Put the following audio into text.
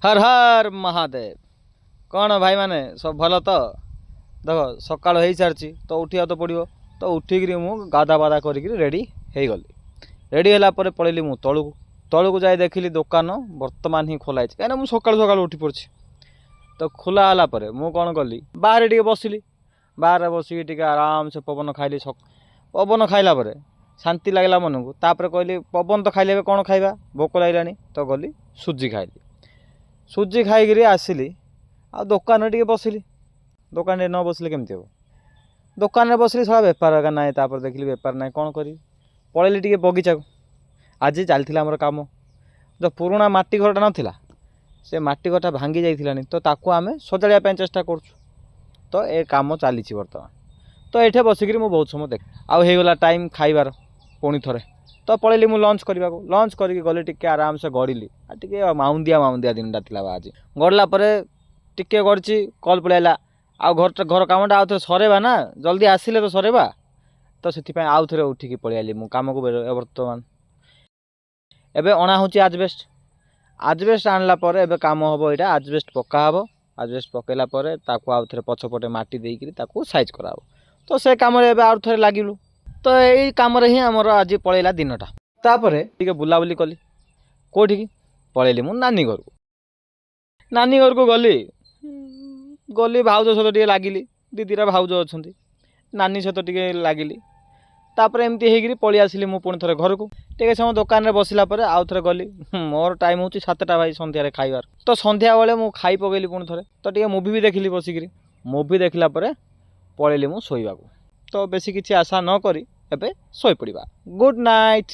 हर हर महादेव। कौन भाई माने सब भल तो देख सका हो सारी तो उठा तो पड़ो तो उठिक मुझे गाधा बाधा कर रेडी हो गली। रेडी है पलैली मु तलू तलू जाए देखिली दुकान बर्तमान ही खोलाई कहीं मुझे सका उठी पड़ी तो खोला मुझे कौन कली बाहर टे बसिली बाहर बसिक आराम से पवन खाइली पवन खाइला शांति लगला मन को तापर कहली पवन तो खाइले कौन खाइबा भोक लगे तो गली सुजी खाइली सुजी खाई आसिली आ दुकान टे बसिली दुकान न बसिले केमती हम दुकान बसिली सारा बेपार ना तापर देखिली बेपार ना कौन करी पलैली टे बगीचा को आज चलता आमर कम जो पुराणा माटी घरटा नाला से माटी घरटा भांगी जाइलानी तो ताकू आम सजाड़ा चेष्टा कर तो ये कम चली बर्तमान तो ये बसिक बहुत समय देख आईगला टाइम खाइबार पुणी थे तो पलैली मुझे लंच करने को लंच करके गली टिके आराम से गड़िली टे माउंदिया माउंदिया दिनटा था आज गड़ला टिके गड़ी कल पलैला आ घर घर कामटा आउ थे सरेबा ना जल्दी आसिले तो सरेबा तो से आउ थे उठिकी पलैली मु कम को बर्तमान एबे अणा हूँ आजबेस्ट आजबेस्ट आणला एबे काम हम यहाँ आजबेस्ट पक्का हम आजबेस्ट पकईला आउ थे पछपटे माटी देकी साइज करा तो से कम आउ थे लगिलु तो यही कम ही आमर आज पलैला दिनटा तापर टे बुलाबुली कली कौटी पलैली मु नानी घर को गली गली भाउज सहित टे लगिली दीदीरा भाउज अच्छा नानी सहित टे लगिली तापर एमती होगी पलि आसिली मु पुणी थे घर को टे समय दुकान में बसला आउ थे गली मोर टाइम हूँ 7टा भाई सन्धार खाइबार तो सन्ध्या बेले मु खाई पकईली पुणी थे तो टे मुवी भी देखिली बसिक मुवी देखला पलैली मु शोइबा को तो बेसी किसी आशा न करी एबे शोई पड़िबा गुड नाइट।